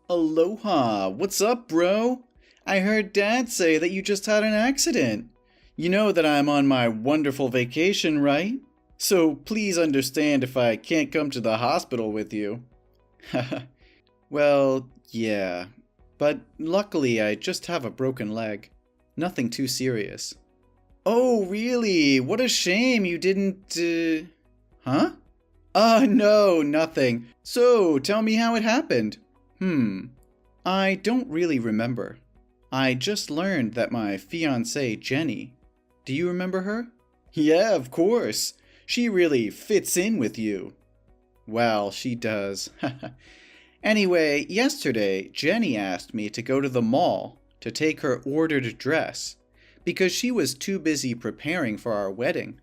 Aloha, what's up, bro? I heard Dad say that you just had an accident. You know that I'm on my wonderful vacation, right? So please understand if I can't come to the hospital with you. Well, yeah. But luckily I just have a broken leg. Nothing too serious. Oh, really? What a shame you didn't, Huh? No, nothing. So, tell me how it happened. I don't really remember. I just learned that my fiancée, Jenny. Do you remember her? Yeah, of course. She really fits in with you. Well, she does. Anyway, yesterday, Jenny asked me to go to the mall to take her ordered dress because she was too busy preparing for our wedding.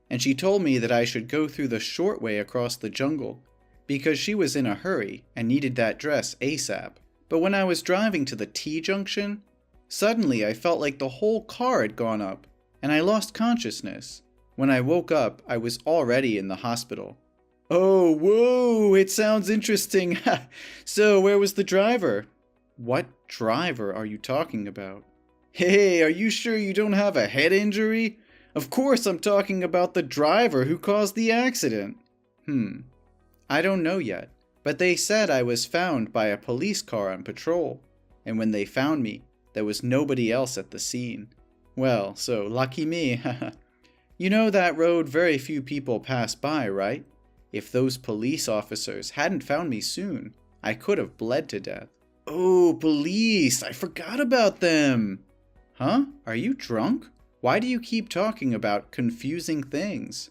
And she told me that I should go through the short way across the jungle because she was in a hurry and needed that dress ASAP. But when I was driving to the T-junction, suddenly I felt like the whole car had gone up and I lost consciousness. When I woke up, I was already in the hospital. Oh, whoa, it sounds interesting. So, where was the driver? What driver are you talking about? Hey, are you sure you don't have a head injury? Of course I'm talking about the driver who caused the accident. I don't know yet, but they said I was found by a police car on patrol, and when they found me, there was nobody else at the scene. Well, so lucky me. You know that road very few people pass by, right? If those police officers hadn't found me soon, I could have bled to death. Oh, police! I forgot about them! Huh? Are you drunk? Why do you keep talking about confusing things?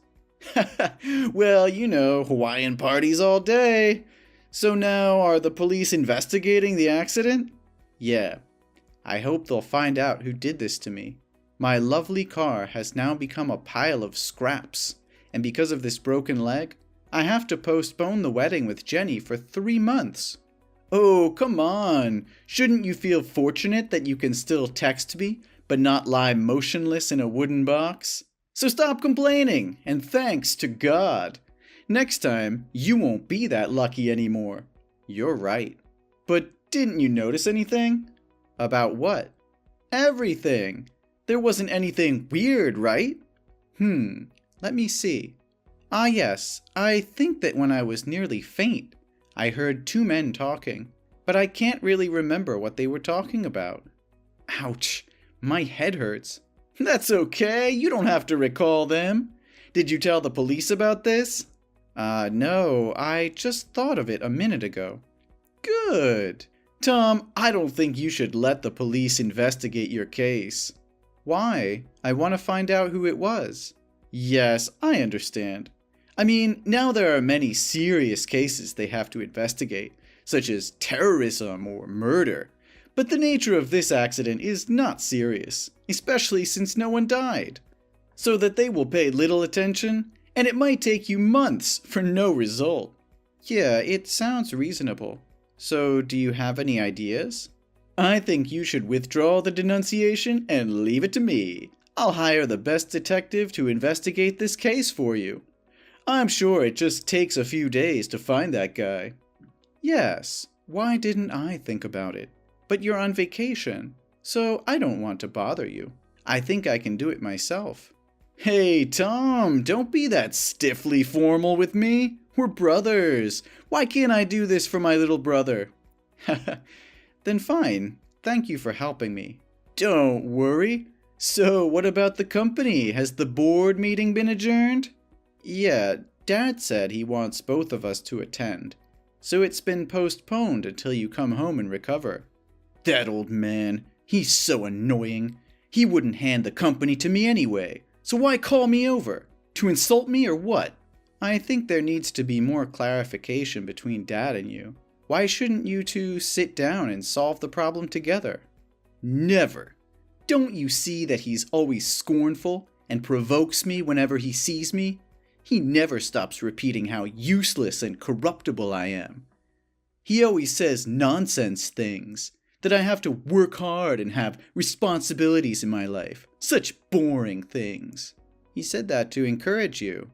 Well, you know, Hawaiian parties all day. So now, are the police investigating the accident? Yeah. I hope they'll find out who did this to me. My lovely car has now become a pile of scraps, and because of this broken leg, I have to postpone the wedding with Jenny for 3 months. Oh, come on! Shouldn't you feel fortunate that you can still text me, but not lie motionless in a wooden box? So stop complaining, and thanks to God. Next time, you won't be that lucky anymore. You're right. But didn't you notice anything? About what? Everything. There wasn't anything weird, right? Let me see. Ah yes, I think that when I was nearly faint, I heard 2 men talking, but I can't really remember what they were talking about. Ouch, my head hurts. That's okay, you don't have to recall them. Did you tell the police about this? No, I just thought of it a minute ago. Good. Tom, I don't think you should let the police investigate your case. Why? I want to find out who it was. Yes, I understand. I mean, now there are many serious cases they have to investigate, such as terrorism or murder. But the nature of this accident is not serious, especially since no one died. So that they will pay little attention, and it might take you months for no result. Yeah, it sounds reasonable. So, do you have any ideas? I think you should withdraw the denunciation and leave it to me. I'll hire the best detective to investigate this case for you. I'm sure it just takes a few days to find that guy. Yes, why didn't I think about it? But you're on vacation, so I don't want to bother you. I think I can do it myself. Hey, Tom, don't be that stiffly formal with me. We're brothers. Why can't I do this for my little brother? Then fine. Thank you for helping me. Don't worry. So, what about the company? Has the board meeting been adjourned? Yeah, Dad said he wants both of us to attend. So it's been postponed until you come home and recover. That old man, he's so annoying. He wouldn't hand the company to me anyway. So why call me over? To insult me or what? I think there needs to be more clarification between Dad and you. Why shouldn't you two sit down and solve the problem together? Never. Don't you see that he's always scornful and provokes me whenever he sees me? He never stops repeating how useless and corruptible I am. He always says nonsense things, that I have to work hard and have responsibilities in my life. Such boring things. He said that to encourage you.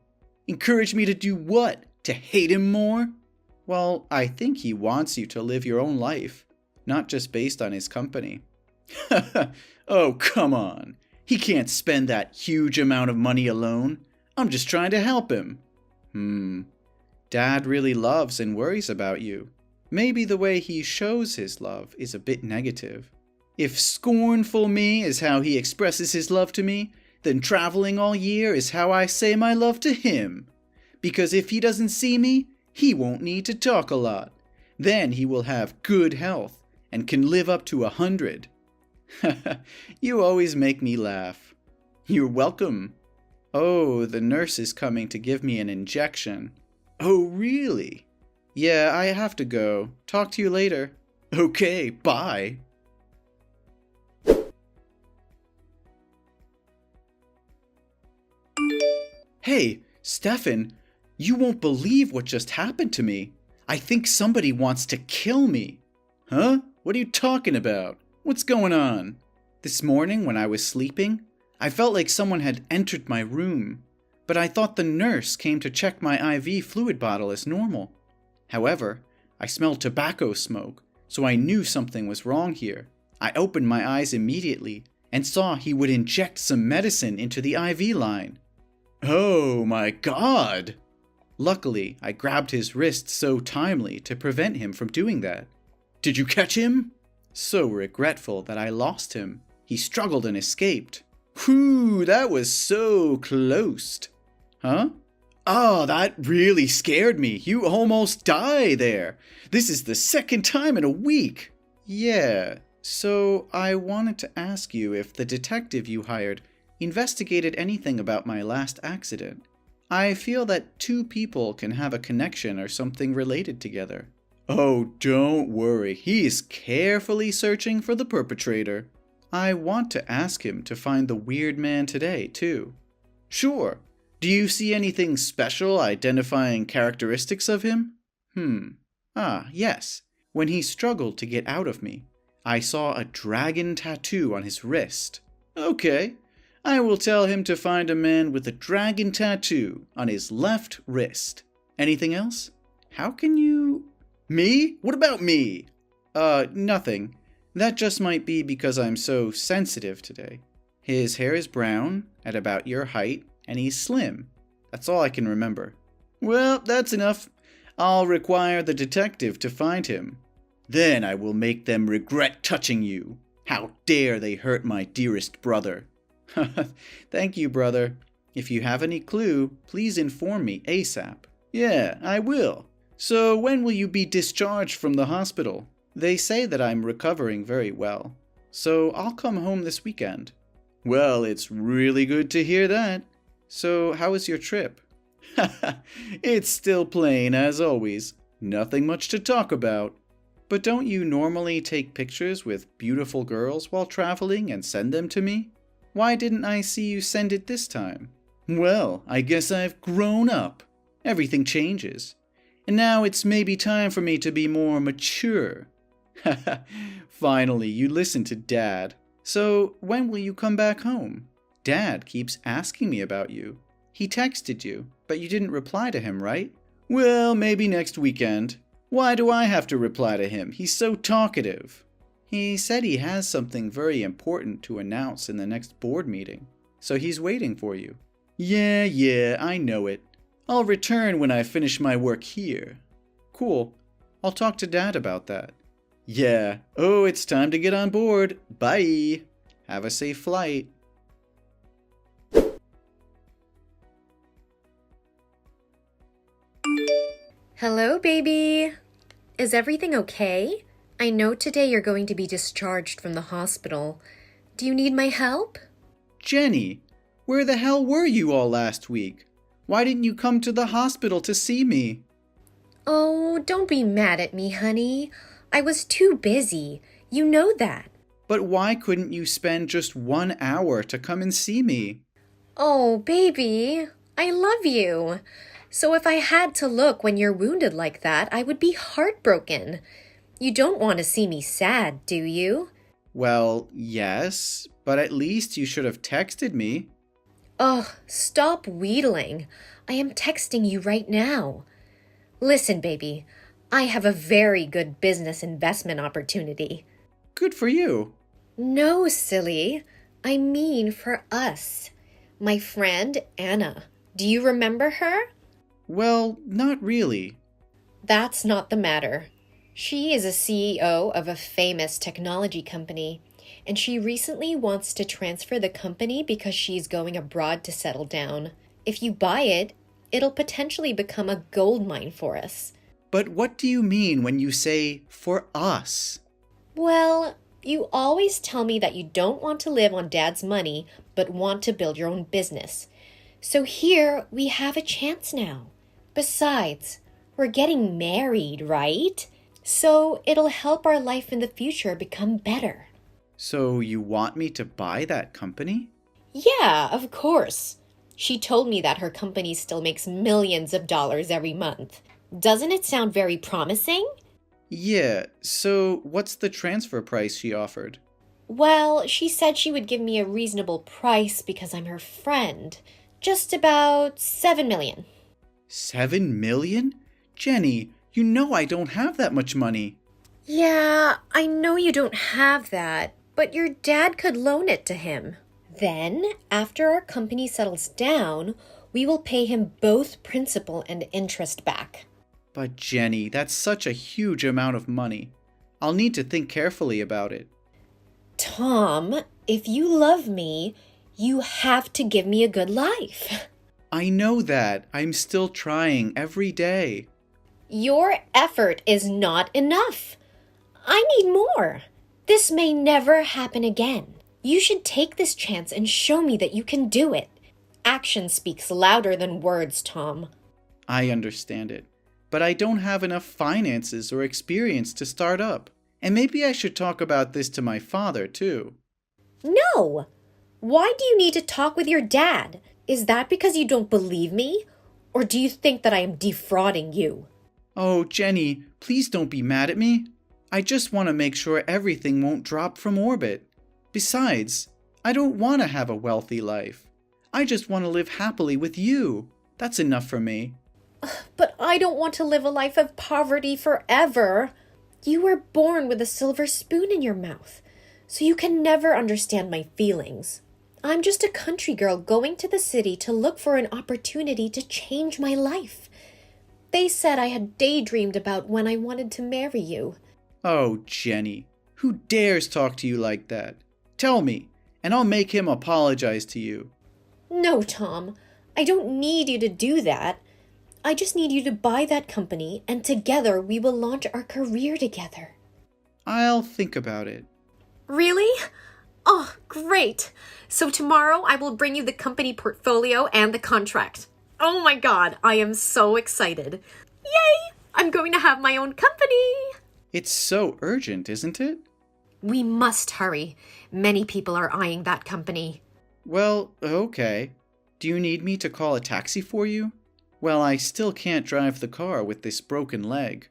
Encourage me to do what? To hate him more? Well, I think he wants you to live your own life, not just based on his company. Oh, come on. He can't spend that huge amount of money alone. I'm just trying to help him. Dad really loves and worries about you. Maybe the way he shows his love is a bit negative. If scornful me is how he expresses his love to me, then traveling all year is how I say my love to him. Because if he doesn't see me, he won't need to talk a lot. Then he will have good health and can live up to 100. You always make me laugh. You're welcome. Oh, the nurse is coming to give me an injection. Oh, really? Yeah, I have to go. Talk to you later. Okay, bye. Hey, Stefan, you won't believe what just happened to me. I think somebody wants to kill me. Huh? What are you talking about? What's going on? This morning when I was sleeping, I felt like someone had entered my room, but I thought the nurse came to check my IV fluid bottle as normal. However, I smelled tobacco smoke, so I knew something was wrong here. I opened my eyes immediately and saw he would inject some medicine into the IV line. Oh my God! Luckily, I grabbed his wrist so timely to prevent him from doing that. Did you catch him? So regretful that I lost him. He struggled and escaped. Whew, that was so close. Huh? Oh, that really scared me. You almost died there. This is the second time in a week. Yeah, so I wanted to ask you if the detective you hired investigated anything about my last accident. I feel that two people can have a connection or something related together. Oh, don't worry. He is carefully searching for the perpetrator. I want to ask him to find the weird man today, too. Sure. Do you see anything special identifying characteristics of him? Yes. When he struggled to get out of me, I saw a dragon tattoo on his wrist. Okay. I will tell him to find a man with a dragon tattoo on his left wrist. Anything else? How can you... Me? What about me? Nothing. That just might be because I'm so sensitive today. His hair is brown, at about your height, and he's slim. That's all I can remember. Well, that's enough. I'll require the detective to find him. Then I will make them regret touching you. How dare they hurt my dearest brother? Thank you, brother. If you have any clue, please inform me ASAP. Yeah, I will. So when will you be discharged from the hospital? They say that I'm recovering very well. So I'll come home this weekend. Well, it's really good to hear that. So how was your trip? It's still plain as always. Nothing much to talk about. But don't you normally take pictures with beautiful girls while traveling and send them to me? Why didn't I see you send it this time? Well, I guess I've grown up. Everything changes. And now it's maybe time for me to be more mature. Finally, you listen to Dad. So, when will you come back home? Dad keeps asking me about you. He texted you, but you didn't reply to him, right? Well, maybe next weekend. Why do I have to reply to him? He's so talkative. He said he has something very important to announce in the next board meeting, so he's waiting for you. Yeah, I know it. I'll return when I finish my work here. Cool. I'll talk to Dad about that. Yeah. Oh, it's time to get on board. Bye. Have a safe flight. Hello, baby. Is everything okay? I know today you're going to be discharged from the hospital. Do you need my help? Jenny, where the hell were you all last week? Why didn't you come to the hospital to see me? Oh, don't be mad at me, honey. I was too busy. You know that. But why couldn't you spend just 1 hour to come and see me? Oh, baby, I love you. So if I had to look when you're wounded like that, I would be heartbroken. You don't want to see me sad, do you? Well, yes, but at least you should have texted me. Ugh, stop wheedling. I am texting you right now. Listen, baby, I have a very good business investment opportunity. Good for you. No, silly. I mean for us. My friend Anna. Do you remember her? Well, not really. That's not the matter. She is a CEO of a famous technology company, and she recently wants to transfer the company because she's going abroad to settle down. If you buy it, it'll potentially become a gold mine for us. But what do you mean when you say, for us? Well, you always tell me that you don't want to live on Dad's money, but want to build your own business. So here we have a chance now. Besides, we're getting married, right? So it'll help our life in the future become better. So you want me to buy that company? Yeah, of course. She told me that her company still makes millions of dollars every month. Doesn't it sound very promising? Yeah, so what's the transfer price she offered? Well, she said she would give me a reasonable price because I'm her friend. Just about 7 million. 7 million? Jenny, you know I don't have that much money. Yeah, I know you don't have that, but your dad could loan it to him. Then, after our company settles down, we will pay him both principal and interest back. But Jenny, that's such a huge amount of money. I'll need to think carefully about it. Tom, if you love me, you have to give me a good life. I know that. I'm still trying every day. Your effort is not enough. I need more. This may never happen again. You should take this chance and show me that you can do it. Action speaks louder than words, Tom. I understand it. But I don't have enough finances or experience to start up. And maybe I should talk about this to my father, too. No! Why do you need to talk with your dad? Is that because you don't believe me? Or do you think that I am defrauding you? Oh, Jenny, please don't be mad at me. I just want to make sure everything won't drop from orbit. Besides, I don't want to have a wealthy life. I just want to live happily with you. That's enough for me. But I don't want to live a life of poverty forever. You were born with a silver spoon in your mouth, so you can never understand my feelings. I'm just a country girl going to the city to look for an opportunity to change my life. They said I had daydreamed about when I wanted to marry you. Oh, Jenny, who dares talk to you like that? Tell me, and I'll make him apologize to you. No, Tom, I don't need you to do that. I just need you to buy that company, and together we will launch our career together. I'll think about it. Really? Oh, great. So tomorrow I will bring you the company portfolio and the contract. Oh my God, I am so excited. Yay! I'm going to have my own company. It's so urgent, isn't it? We must hurry. Many people are eyeing that company. Well, okay. Do you need me to call a taxi for you? Well, I still can't drive the car with this broken leg.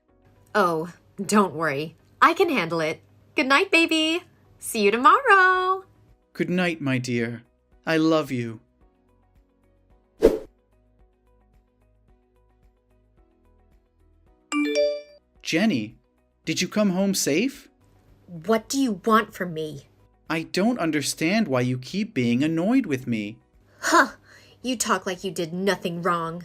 Oh, don't worry. I can handle it. Good night, baby. See you tomorrow. Good night, my dear. I love you. Jenny, did you come home safe? What do you want from me? I don't understand why you keep being annoyed with me. Huh, you talk like you did nothing wrong.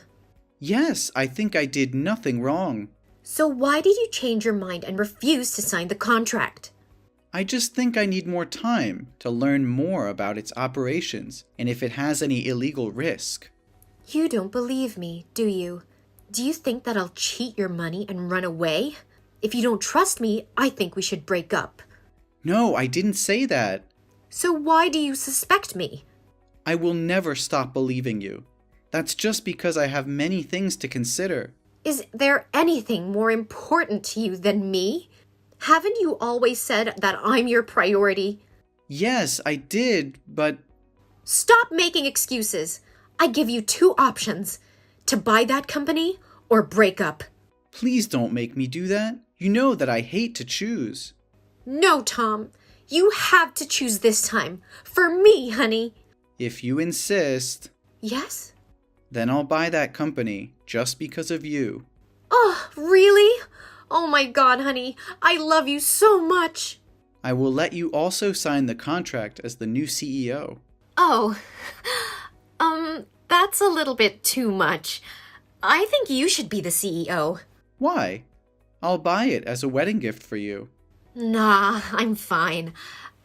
Yes, I think I did nothing wrong. So why did you change your mind and refuse to sign the contract? I just think I need more time to learn more about its operations and if it has any illegal risk. You don't believe me, do you? Do you think that I'll cheat your money and run away? If you don't trust me, I think we should break up. No, I didn't say that. So why do you suspect me? I will never stop believing you. That's just because I have many things to consider. Is there anything more important to you than me? Haven't you always said that I'm your priority? Yes, I did, but... Stop making excuses. I give you 2 options. To buy that company or break up. Please don't make me do that. You know that I hate to choose. No, Tom. You have to choose this time. For me, honey. If you insist... Yes? Then I'll buy that company just because of you. Oh, really? Oh my god, honey, I love you so much. I will let you also sign the contract as the new CEO. Oh, that's a little bit too much. I think you should be the CEO. Why? I'll buy it as a wedding gift for you. Nah, I'm fine.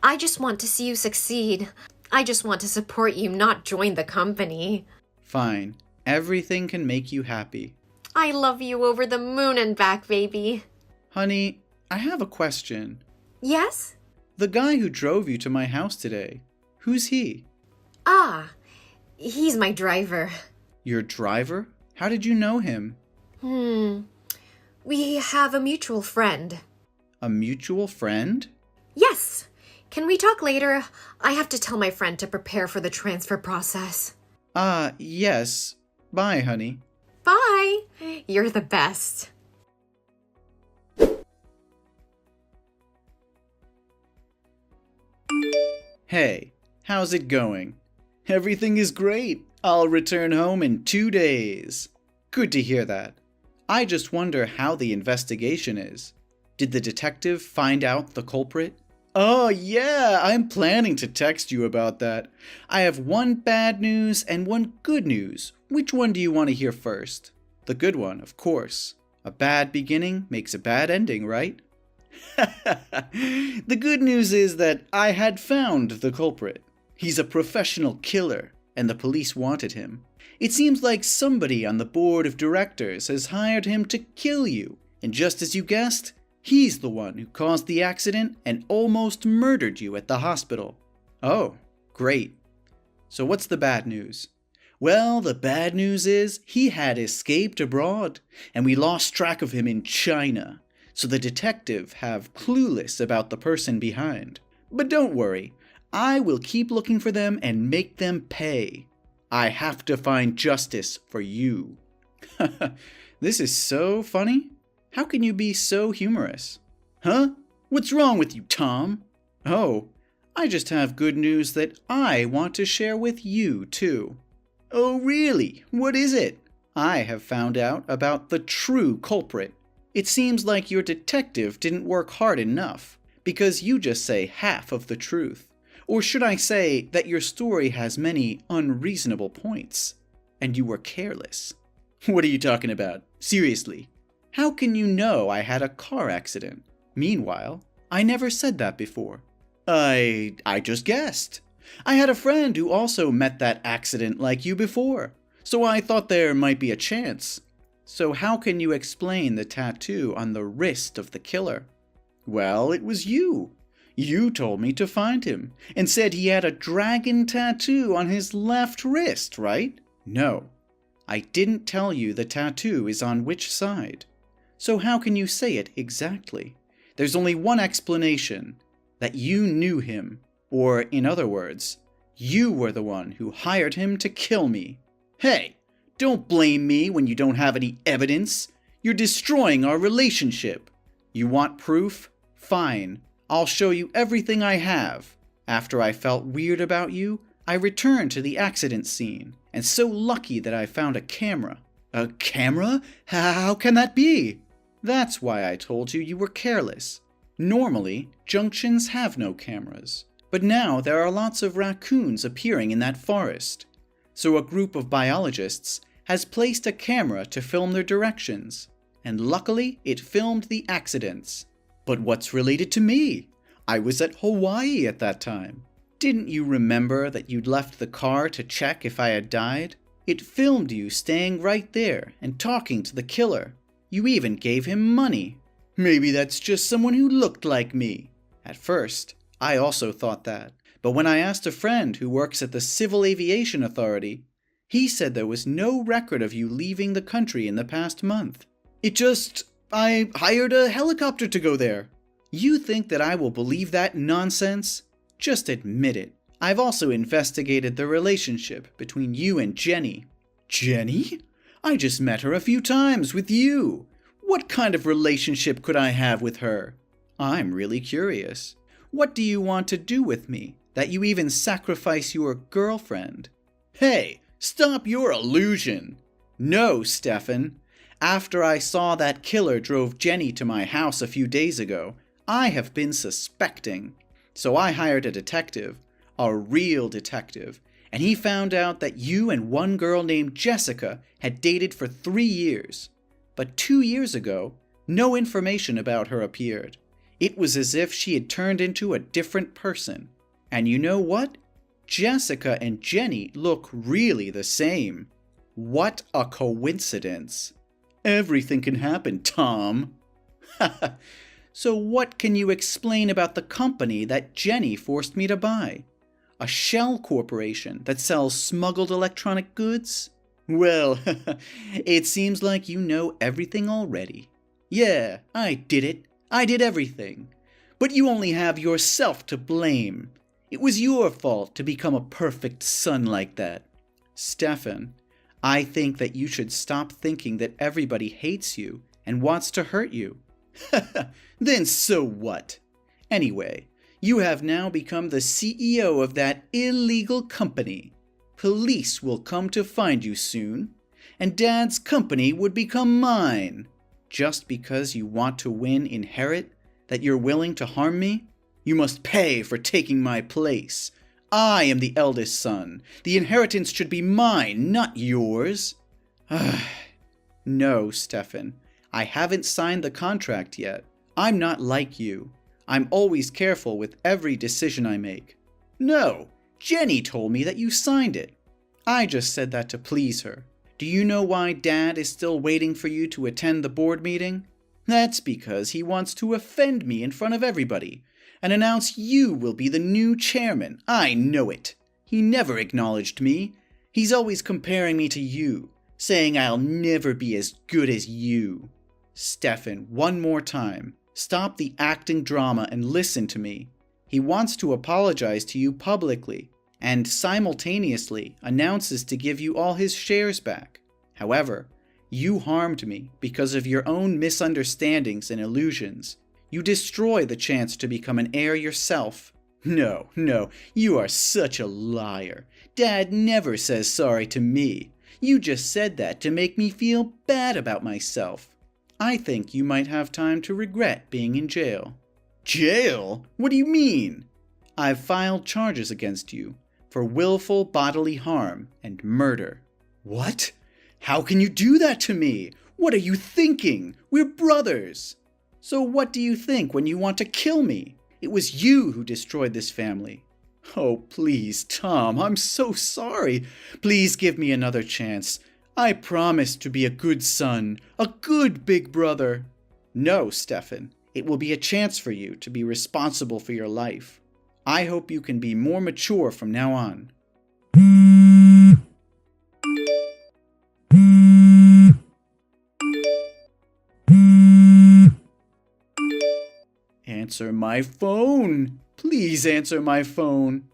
I just want to see you succeed. I just want to support you, not join the company. Fine. Everything can make you happy. I love you over the moon and back, baby. Honey, I have a question. Yes? The guy who drove you to my house today, who's he? Ah, he's my driver. Your driver? How did you know him? We have a mutual friend. A mutual friend? Yes. Can we talk later? I have to tell my friend to prepare for the transfer process. Yes. Bye, honey. Bye. You're the best. Hey, how's it going? Everything is great. I'll return home in 2 days. Good to hear that. I just wonder how the investigation is. Did the detective find out the culprit? Oh yeah, I'm planning to text you about that. I have one bad news and one good news. Which one do you want to hear first? The good one, of course. A bad beginning makes a bad ending, right? The good news is that I had found the culprit. He's a professional killer, and the police wanted him. It seems like somebody on the board of directors has hired him to kill you, and just as you guessed, he's the one who caused the accident and almost murdered you at the hospital. Oh, great. So what's the bad news? Well, the bad news is he had escaped abroad, and we lost track of him in China. So the detective have clueless about the person behind. But don't worry, I will keep looking for them and make them pay. I have to find justice for you. This is so funny. How can you be so humorous? Huh? What's wrong with you, Tom? Oh, I just have good news that I want to share with you, too. Oh, really? What is it? I have found out about the true culprit. It seems like your detective didn't work hard enough, because you just say half of the truth. Or should I say that your story has many unreasonable points, and you were careless? What are you talking about? Seriously. How can you know I had a car accident? Meanwhile, I never said that before. I just guessed. I had a friend who also met that accident like you before, so I thought there might be a chance. So how can you explain the tattoo on the wrist of the killer? Well, it was you. You told me to find him, and said he had a dragon tattoo on his left wrist, right? No, I didn't tell you the tattoo is on which side. So how can you say it exactly? There's only one explanation, that you knew him, or in other words, you were the one who hired him to kill me. Hey, don't blame me when you don't have any evidence. You're destroying our relationship. You want proof? Fine. I'll show you everything I have. After I felt weird about you, I returned to the accident scene, and so lucky that I found a camera. A camera? How can that be? That's why I told you you were careless. Normally, junctions have no cameras, but now there are lots of raccoons appearing in that forest. So a group of biologists has placed a camera to film their directions, and luckily it filmed the accidents. But what's related to me? I was at Hawaii at that time. Didn't you remember that you'd left the car to check if I had died? It filmed you staying right there and talking to the killer. You even gave him money. Maybe that's just someone who looked like me. At first, I also thought that. But when I asked a friend who works at the Civil Aviation Authority, he said there was no record of you leaving the country in the past month. I hired a helicopter to go there. You think that I will believe that nonsense? Just admit it. I've also investigated the relationship between you and Jenny. Jenny? I just met her a few times with you. What kind of relationship could I have with her? I'm really curious. What do you want to do with me, that you even sacrifice your girlfriend? Hey, stop your illusion. No, Stefan. After I saw that killer drove Jenny to my house a few days ago, I have been suspecting. So I hired a detective, a real detective, and he found out that you and one girl named Jessica had dated for 3 years. But 2 years ago, no information about her appeared. It was as if she had turned into a different person. And you know what? Jessica and Jenny look really the same. What a coincidence. Everything can happen, Tom. So what can you explain about the company that Jenny forced me to buy? A shell corporation that sells smuggled electronic goods? Well, it seems like you know everything already. Yeah, I did it. I did everything. But you only have yourself to blame. It was your fault to become a perfect son like that. Stefan, I think that you should stop thinking that everybody hates you and wants to hurt you. Then so what? Anyway, you have now become the CEO of that illegal company. Police will come to find you soon, and Dad's company would become mine. Just because you want to win inherit that you're willing to harm me? You must pay for taking my place. I am the eldest son. The inheritance should be mine, not yours. No, Stefan. I haven't signed the contract yet. I'm not like you. I'm always careful with every decision I make. No, Jenny told me that you signed it. I just said that to please her. Do you know why Dad is still waiting for you to attend the board meeting? That's because he wants to offend me in front of everybody and announce you will be the new chairman. I know it. He never acknowledged me. He's always comparing me to you, saying I'll never be as good as you. Stefan, one more time. Stop the acting drama and listen to me. He wants to apologize to you publicly and simultaneously announces to give you all his shares back. However, you harmed me because of your own misunderstandings and illusions. You destroy the chance to become an heir yourself. No, you are such a liar. Dad never says sorry to me. You just said that to make me feel bad about myself. I think you might have time to regret being in jail. Jail? What do you mean? I've filed charges against you for willful bodily harm and murder. What? How can you do that to me? What are you thinking? We're brothers. So what do you think when you want to kill me? It was you who destroyed this family. Oh, please, Tom, I'm so sorry. Please give me another chance. I promise to be a good son, a good big brother. No, Stefan, it will be a chance for you to be responsible for your life. I hope you can be more mature from now on. Answer my phone. Please answer my phone.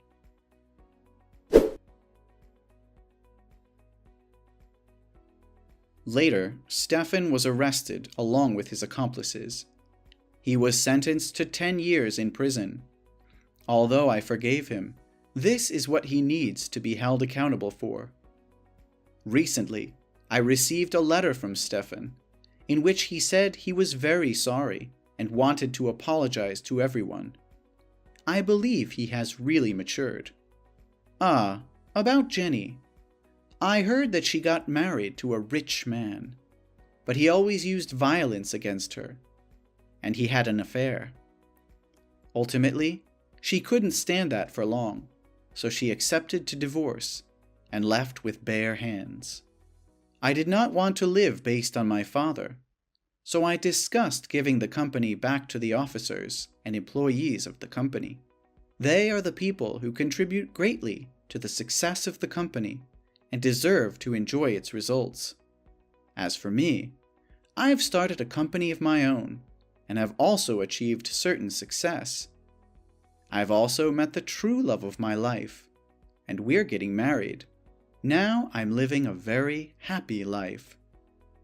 Later, Stefan was arrested along with his accomplices. He was sentenced to 10 years in prison. Although I forgave him, this is what he needs to be held accountable for. Recently, I received a letter from Stefan, in which he said he was very sorry and wanted to apologize to everyone. I believe he has really matured. About Jenny. I heard that she got married to a rich man, but he always used violence against her, and he had an affair. Ultimately, she couldn't stand that for long, so she accepted to divorce and left with bare hands. I did not want to live based on my father, so I discussed giving the company back to the officers and employees of the company. They are the people who contribute greatly to the success of the company and deserve to enjoy its results. As for me, I have started a company of my own and have also achieved certain success. I've also met the true love of my life, and we're getting married. Now I'm living a very happy life.